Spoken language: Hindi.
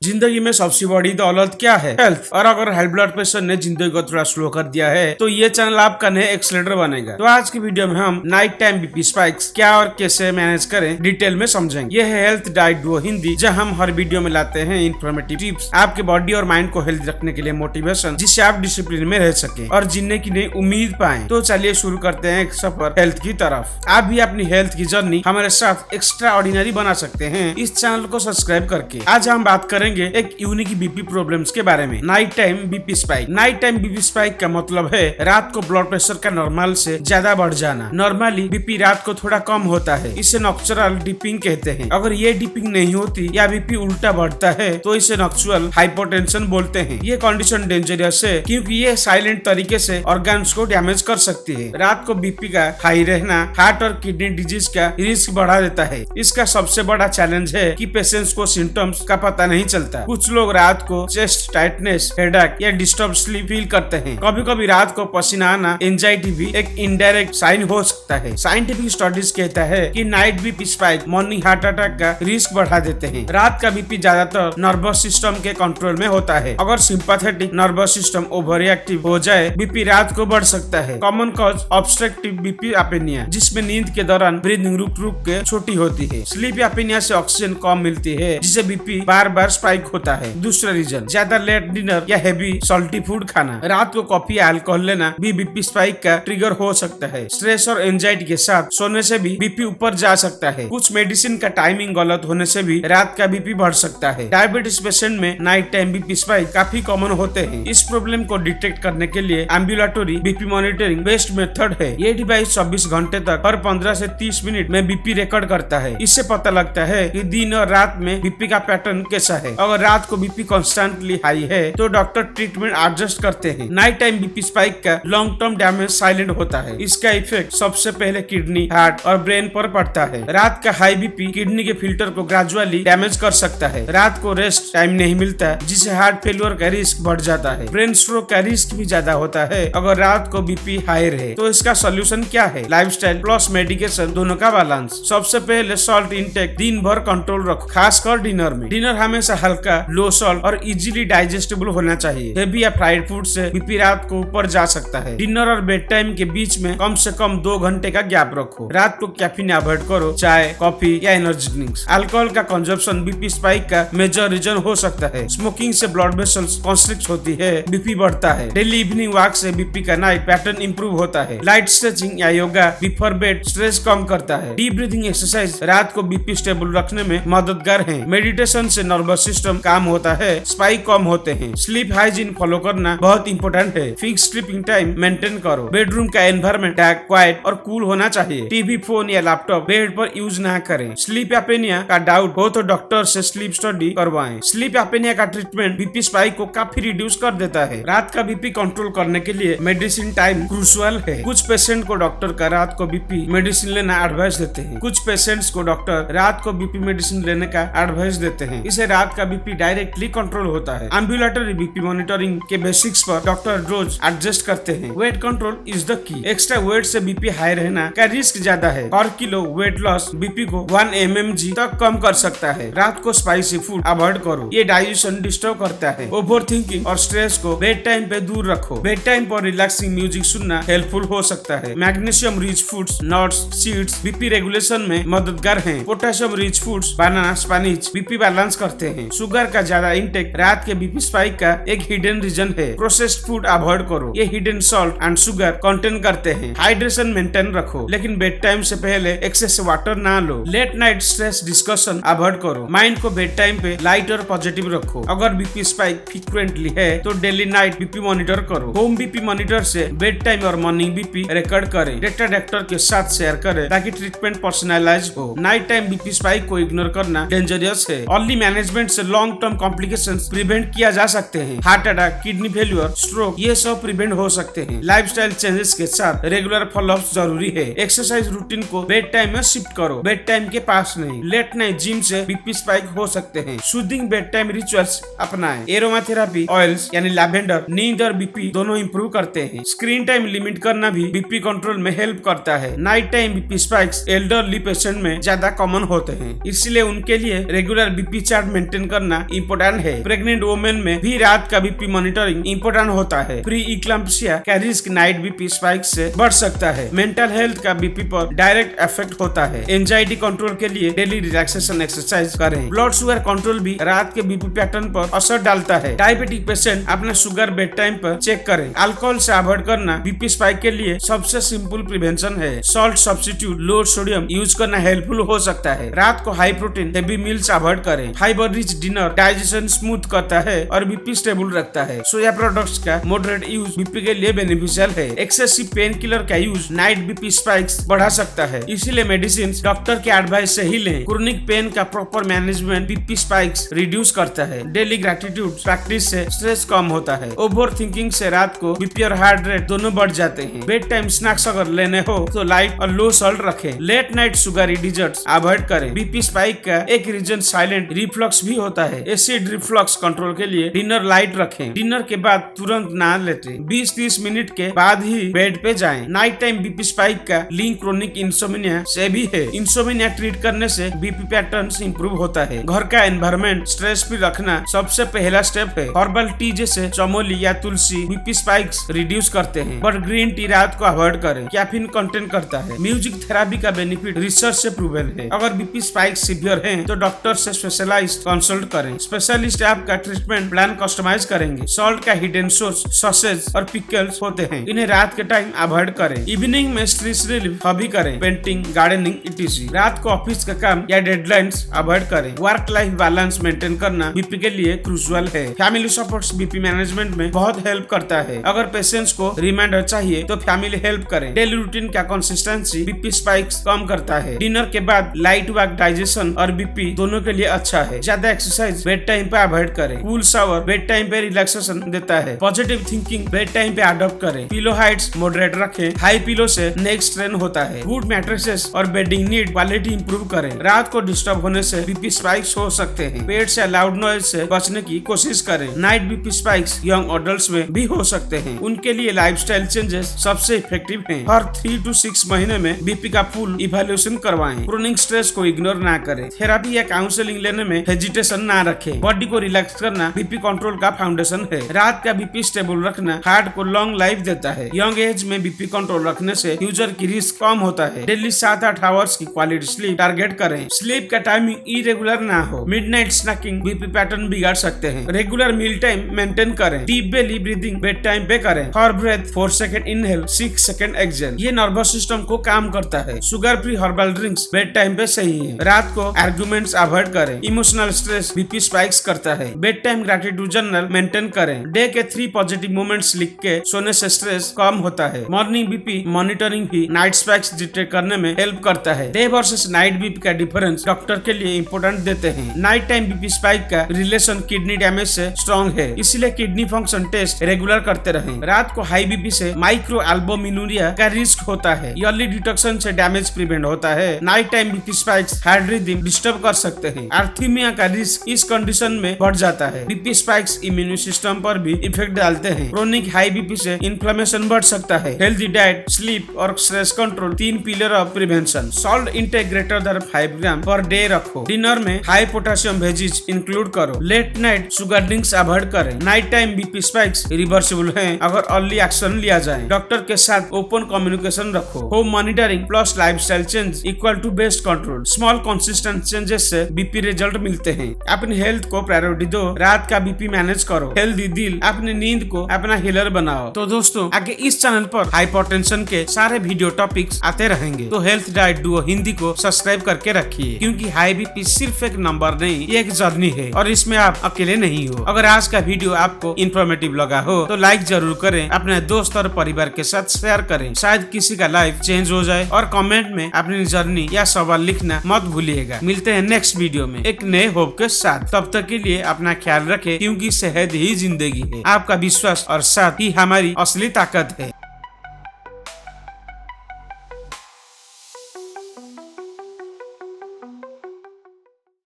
जिंदगी में सबसे बड़ी दौलत क्या है? हेल्थ। और अगर हाई ब्लड प्रेशर ने जिंदगी को थोड़ा स्लो कर दिया है तो ये चैनल आपका नया एक्सेलरेटर बनेगा। तो आज की वीडियो में हम नाइट टाइम बीपी स्पाइक्स क्या और कैसे मैनेज करें डिटेल में समझेंगे। ये है हेल्थ डाइट डुओ हिंदी, जहां हम हर वीडियो में लाते हैं इन्फॉर्मेटिव टिप्स, आपके बॉडी और माइंड को हेल्थ रखने के लिए मोटिवेशन, जिससे आप डिसिप्लिन में रह सके और जीने की नई उम्मीद पाएं। तो चलिए शुरू करते हैं एक सफर हेल्थ की तरफ। आप भी अपनी हेल्थ की जर्नी हमारे साथ एक्स्ट्रा ऑर्डिनरी बना सकते हैं इस चैनल को सब्सक्राइब करके। आज हम बात करेंगे एक यूनिक बीपी प्रॉब्लम्स के बारे में, night time BP spike. Night time BP spike का मतलब है रात को ब्लड प्रेशर का नॉर्मल से ज्यादा बढ़ जाना। नॉर्मली बीपी रात को थोड़ा कम होता है, इसे नॉक्चुरल डिपिंग कहते हैं। अगर ये डिपिंग नहीं होती या बीपी उल्टा बढ़ता है तो इसे नॉक्चुरल हाइपोटेंशन बोलते हैं। ये कंडीशन डेंजरस है क्योंकि ये साइलेंट तरीके से ऑर्गन्स को डैमेज कर सकती है। रात को बीपी का हाई रहना हार्ट और किडनी डिजीज का रिस्क बढ़ा देता है। इसका सबसे बड़ा चैलेंज है कि पेशेंट्स को सिम्टम्स का पता नहीं चलता। कुछ लोग रात को चेस्ट टाइटनेस, हेडेक या डिस्टर्ब स्लीप फील करते हैं। कभी कभी रात को पसीना आना, एंजाइटी भी एक इनडायरेक्ट साइन हो सकता है। साइंटिफिक स्टडीज कहता है कि night BP spike morning heart attack का रिस्क बढ़ा देते हैं। रात का बीपी ज्यादातर नर्वस सिस्टम के कंट्रोल में होता है। अगर sympathetic nervous system over active हो जाए बीपी रात को बढ़ सकता है। कॉमन कॉज ऑब्स्ट्रक्टिव बीपी एपेनिया, जिसमें नींद के दौरान ब्रीदिंग रुक रुक के छोटी होती है। स्लीप एपेनिया से ऑक्सीजन कम मिलती है, जिससे बीपी बार बार स्पाइक होता है। दूसरा रीजन, ज्यादा लेट डिनर या हेवी सॉल्टी फूड खाना। रात को कॉफी या अल्कोहल लेना भी बीपी स्पाइक का ट्रिगर हो सकता है। स्ट्रेस और एंजाइटी के साथ सोने से भी बीपी ऊपर जा सकता है। कुछ मेडिसिन का टाइमिंग गलत होने से भी रात का बीपी बढ़ सकता है। डायबिटीज पेशेंट में नाइट टाइम बीपी स्पाइक काफी कॉमन होते हैं। इस प्रॉब्लम को डिटेक्ट करने के लिए ambulatory BP monitoring best method है। ये डिवाइस 24 घंटे तक हर 15 से 30 मिनट में बीपी रिकॉर्ड करता है। इससे पता लगता है कि दिन और रात में बीपी का पैटर्न कैसा है। अगर रात को बीपी कॉन्स्टेंटली हाई है तो डॉक्टर ट्रीटमेंट एडजस्ट करते हैं। नाइट टाइम बीपी स्पाइक का लॉन्ग टर्म डैमेज साइलेंट होता है। इसका इफेक्ट सबसे पहले किडनी, हार्ट और ब्रेन पर पड़ता है। रात का हाई बीपी किडनी के फिल्टर को ग्रेजुअली डैमेज कर सकता है। रात को रेस्ट टाइम नहीं मिलता, जिससे हार्ट फेलियर का रिस्क बढ़ जाता है। ब्रेन स्ट्रोक का रिस्क भी ज्यादा होता है अगर रात को बीपी हाई रहे। तो इसका सोल्यूशन क्या है? लाइफस्टाइल प्लस मेडिकेशन दोनों का बैलेंस। सबसे पहले सॉल्ट इंटेक दिन भर कंट्रोल रखो, खासकर डिनर में। डिनर हमेशा हल्का, लो सॉल्ट और इजीली डाइजेस्टेबल होना चाहिए। हेवी या फ्राइड फूड से बीपी रात को ऊपर जा सकता है। डिनर और बेड टाइम के बीच में कम से कम 2 घंटे का गैप रखो। रात को कैफीन अवॉइड करो, चाय, कॉफी या एनर्जी ड्रिंक्स। अल्कोहल का कंजप्शन बीपी स्पाइक का मेजर रीजन हो सकता है। स्मोकिंग से ब्लड वेसल्स कॉन्स्ट्रिक्ट होती है, बीपी बढ़ता है। डेली इवनिंग वॉक से बीपी का नाइट पैटर्न इंप्रूव होता है। लाइट स्ट्रेचिंग या योगा बिफोर बेड स्ट्रेस कम करता है। डीप ब्रीथिंग एक्सरसाइज रात को बीपी स्टेबल रखने में मददगार है। मेडिटेशन से नर्वस सिस्टम काम होता है, स्पाइक कम होते हैं। स्लीप हाइजीन फॉलो करना बहुत इंपॉर्टेंट है। फिक्स स्लीपिंग टाइम मेंटेन करो। बेडरूम का एनवायरनमेंट डार्क, क्वाइट और कूल होना चाहिए। टीवी, फोन या लैपटॉप बेड पर यूज ना करें। स्लीप एपेनिया का डाउट हो तो डॉक्टर से स्लीप स्टडी करवाएं। स्लीप एपेनिया का ट्रीटमेंट बीपी स्पाइक को काफी रिड्यूस कर देता है। रात का बीपी कंट्रोल करने के लिए मेडिसिन टाइम क्रूशियल है। कुछ पेशेंट को डॉक्टर का रात को बीपी मेडिसिन लेना एडवाइस देते हैं। कुछ पेशेंट्स को डॉक्टर रात को बीपी मेडिसिन लेने का एडवाइस देते हैं। इसे रात का बीपी डायरेक्टली कंट्रोल होता है। एम्बुलेटरी बीपी मॉनिटरिंग के बेसिक्स पर डॉक्टर रोज एडजस्ट करते हैं। Weight control is the key. Extra weight से बीपी हाई रहना का रिस्क ज्यादा है। पर किलो वेट लॉस बीपी को 1 mmg तक कम कर सकता है। रात को स्पाइसी फूड अवॉइड करो, ये डाइजेशन डिस्टर्ब करता है। ओवर थिंकिंग और स्ट्रेस को बेड टाइम पे दूर रखो। बेड टाइम पर रिलैक्सिंग म्यूजिक सुनना हेल्पफुल हो सकता है। Magnesium rich foods, nuts, seeds BP regulation में मददगार हैं। पोटेशियम रिच फूड्स, बनाना, स्पिनच बीपी बैलेंस करते हैं। शुगर का ज्यादा इंटेक रात के बीपी स्पाइक का एक हिडन रीजन है। प्रोसेस्ड फूड अवॉइड करो, ये hidden salt and sugar contain करते हैं। हाइड्रेशन मेंटेन रखो, लेकिन बेड टाइम से पहले एक्सेस वाटर ना लो। Late night stress discussion avoid करो। माइंड को बेड टाइम पे लाइट और पॉजिटिव रखो। अगर बीपी स्पाइक फ्रीक्वेंटली है तो डेली नाइट बीपी मॉनिटर करो। होम बीपी मॉनिटर से बेड टाइम और मॉर्निंग बीपी रिकॉर्ड करें। डेटा डॉक्टर के साथ शेयर करें ताकि ट्रीटमेंट पर्सनलाइज हो। नाइट टाइम बीपी स्पाइक को इग्नोर करना डेंजरस है। अर्ली मैनेजमेंट से लॉन्ग टर्म कॉम्प्लिकेशंस प्रिवेंट किया जा सकते हैं। Heart attack, kidney failure, stroke ये सब प्रिवेंट हो सकते हैं। लाइफस्टाइल चेंजेस के साथ रेगुलर फॉलोअप जरूरी है। एक्सरसाइज रूटीन को बेड टाइम में शिफ्ट करो, बेड टाइम के पास नहीं। लेट नाइट जिम से बीपी स्पाइक हो सकते हैं। सूदिंग बेड टाइम रिचुअल्स अपनाएं। एरोमाथेरेपी ऑयल्स यानी लैवेंडर नींद और बीपी दोनों इंप्रूव करते हैं। स्क्रीन टाइम लिमिट करना भी बीपी कंट्रोल में हेल्प करता है। Night time BP spikes elderly patient में ज्यादा कॉमन होते हैं, इसलिए उनके लिए रेगुलर बीपी चार्ट मेंटेन करना इम्पोर्टेंट है। प्रेग्नेंट वुमेन में भी रात का बीपी मॉनिटरिंग इम्पोर्टेंट होता है। प्री इक्लैम्प्सिया का रिस्क नाइट बीपी स्पाइक से बढ़ सकता है। मेंटल हेल्थ का बीपी पर डायरेक्ट इफेक्ट होता है। एंजाइटी कंट्रोल के लिए डेली रिलैक्सेशन एक्सरसाइज करें। ब्लड शुगर कंट्रोल भी रात के बीपी पैटर्न पर असर डालता है। डायबिटिक पेशेंट अपना शुगर बेड टाइम पर चेक करें। अल्कोहल से अवॉइड करना बीपी स्पाइक के लिए सबसे सिंपल प्रिवेंशन है। सॉल्ट सब्स्टिट्यूट लो सोडियम यूज करना हेल्पफुल हो सकता है। रात को high protein heavy meals avoid करें। Fibre rich dinner digestion smooth करता है और बीपी स्टेबल रखता है। सोया प्रोडक्ट्स का मॉडरेट यूज बीपी के लिए बेनिफिशियल है। एक्सेसिव पेन किलर का यूज नाइट बीपी स्पाइक्स बढ़ा सकता है, इसीलिए मेडिसिन डॉक्टर के एडवाइस से ही लें। क्रोनिक पेन का proper management BP spikes reduce करता है। डेली ग्रेटिट्यूड प्रैक्टिस से स्ट्रेस कम होता है। ओवर थिंकिंग से रात को बीपी और हार्ट रेट दोनों बढ़ जाते हैं। बेड टाइम स्नैक्स अगर लेने हो तो लाइट और लो सॉल्ट रखें। Late night sugary desserts avoid करें। बीपी स्पाइक का एक रीजन साइलेंट रिफ्लक्स भी होता है। एसिड रिफ्लक्स कंट्रोल के लिए डिनर लाइट रखें। डिनर के बाद तुरंत नहा लेते 20-30 मिनट के बाद ही बेड पे जाएं। नाइट टाइम बीपी स्पाइक का लिंक क्रोनिक इंसोमिनिया से भी है। इंसोमिनिया ट्रीट करने से बीपी पैटर्न्स इंप्रूव होता है। घर का एनवायरनमेंट स्ट्रेस फ्री रखना सबसे पहला स्टेप है। हर्बल टी जैसे चमोली या तुलसी बीपी स्पाइक्स रिड्यूस करते हैं, बट ग्रीन टी रात को अवॉइड करें। कैफीन कंटेंट करता है। म्यूजिक थेरेपी का बेनिफिट रिसर्च से प्रूवन है। अगर बीपी स्पाइक्स सीवियर हैं तो डॉक्टर से स्पेशलाइज्ड कंसल्ट करें। स्पेशलिस्ट आपका ट्रीटमेंट प्लान कस्टमाइज करेंगे। सॉल्ट का हिडन सोर्स सॉसेज और पिकल्स होते हैं, इन्हें रात के टाइम अवॉइड करें। इवनिंग में स्ट्रेस रिलीफ हॉबी करें, पेंटिंग, गार्डनिंग इटीसी। रात को ऑफिस का काम या डेडलाइंस अवॉइड करें। वर्क लाइफ बैलेंस मेंटेन करना बीपी के लिए क्रूशियल है। फैमिली सपोर्ट्स बीपी मैनेजमेंट में बहुत हेल्प करता है। अगर पेशेंट्स को रिमाइंडर चाहिए तो फैमिली हेल्प करें। डेली रूटीन का कंसिस्टेंसी बीपी स्पाइक्स कम करता है। डिनर के बाद लाइट वॉक डाइजेशन और बीपी दोनों के लिए अच्छा है। ज्यादा एक्सरसाइज बेड टाइम पे अवॉइड करें। कूल शावर बेड टाइम पे रिलैक्सेशन देता है। पॉजिटिव थिंकिंग बेड टाइम पे अडॉप्ट करें। पिलो हाइट्स मॉडरेट रखें। हाई पिलो से नेक स्ट्रेन होता है। गुड मैट्रेसेस और बेडिंग नीड क्वालिटी इंप्रूव करें। रात को डिस्टर्ब होने से बीपी स्पाइक्स हो सकते हैं। पेट्स या लाउड नॉइज से बचने की कोशिश करें। Night BP spikes young adults में भी हो सकते हैं। उनके लिए लाइफस्टाइल चेंजेस सबसे इफेक्टिव हैं। हर 3 to 6 महीने में बीपी का फुल इवैल्यूएशन करवाएं। क्रोनिक स्ट्रेस को इग्नोर ना करें। थेरेपी या काउंसलिंग लेने में हेजिटेशन ना रखें। बॉडी को रिलैक्स करना बीपी कंट्रोल का फाउंडेशन है। रात का बीपी स्टेबल रखना हार्ट को लॉन्ग लाइफ देता है। यंग एज में बीपी कंट्रोल रखने से फ्यूचर की रिस्क कम होता है। डेली 7-8 आवर्स की क्वालिटी स्लीप टारगेट करें। स्लीप का टाइमिंग इरेगुलर ना हो। मिडनाइट स्नैकिंग बीपी पैटर्न बिगाड़ सकते हैं। रेगुलर मील टाइम मेंटेन करें। Deep belly breathing bed time पे करें। हर breath 4 second inhale 6 second exhale. ये नर्वस सिस्टम को काम करता है। Sugar free herbal drinks bed time पे सही है। रात को आर्गुमेंट्स अवॉइड करें। इमोशनल स्ट्रेस बीपी स्पाइक्स करता है। Bed time gratitude journal maintain करें। डे के 3 पॉजिटिव मोमेंट्स लिख के सोने से स्ट्रेस कम होता है। मॉर्निंग बीपी मॉनिटरिंग भी नाइट स्पाइक्स डिटेक्ट करने में हेल्प करता है। डे वर्सेस नाइट बीपी का डिफरेंस डॉक्टर के लिए इंपॉर्टेंट देते हैं। नाइट टाइम बीपी स्पाइक का रिलेशन किडनी डैमेज से स्ट्रॉन्ग है, इसलिए किडनी फंक्शन टेस्ट रेगुलर करते रहें। रात को हाई बीपी से माइक्रो एल्बुमिनुरिया का रिस्क होता है। अर्ली डिटेक्शन से डैमेज प्रिवेंट होता है। Night time BP spikes heart rhythm disturb कर सकते हैं। आर्थीमिया का रिस्क इस कंडीशन में बढ़ जाता है। बीपी स्पाइक्स इम्यून सिस्टम पर भी इफेक्ट डालते हैं। क्रोनिक हाई बीपी से इन्फ्लेमेशन बढ़ सकता है। हेल्दी डाइट, स्लीप और stress control 3 pillar of prevention. Salt intake greater than 5 gram per day रखो। डिनर में हाई पोटेशियम वेजीज इंक्लूड करो। Late night sugar drinks avoid करें। Night time BP spikes reversible हैं अगर अर्ली एक्शन लिया जाए। डॉक्टर के साथ ओपन कम्युनिकेशन रखो। Home monitoring plus lifestyle change equal to best control. Small consistent changes से बीपी रिजल्ट मिलते हैं। अपनी हेल्थ को प्रायोरिटी दो। रात का बीपी मैनेज करो। हेल्दी दिल अपनी नींद को अपना हीलर बनाओ। तो दोस्तों आगे इस चैनल पर हाइपरटेंशन के सारे वीडियो टॉपिक्स आते रहेंगे, तो हेल्थ डाइट डुओ हिंदी को सब्सक्राइब करके रखिए, क्योंकि हाई बीपी सिर्फ एक नंबर नहीं, ये एक जर्नी है और इसमें आप अकेले नहीं हो। अगर आज का वीडियो आपको इन्फॉर्मेटिव लगा हो तो लाइक जरूर करें, अपने दोस्त और परिवार के साथ शेयर करें, शायद किसी का लाइफ चेंज हो जाए। और कमेंट में अपनी जर्नी या सवाल लिखना मत भूलिएगा। मिलते हैं नेक्स्ट वीडियो में एक नए होप के साथ। तब तक के लिए अपना ख्याल रखें, क्योंकि सेहत ही जिंदगी है। आपका विश्वास और साथ ही हमारी असली ताकत है।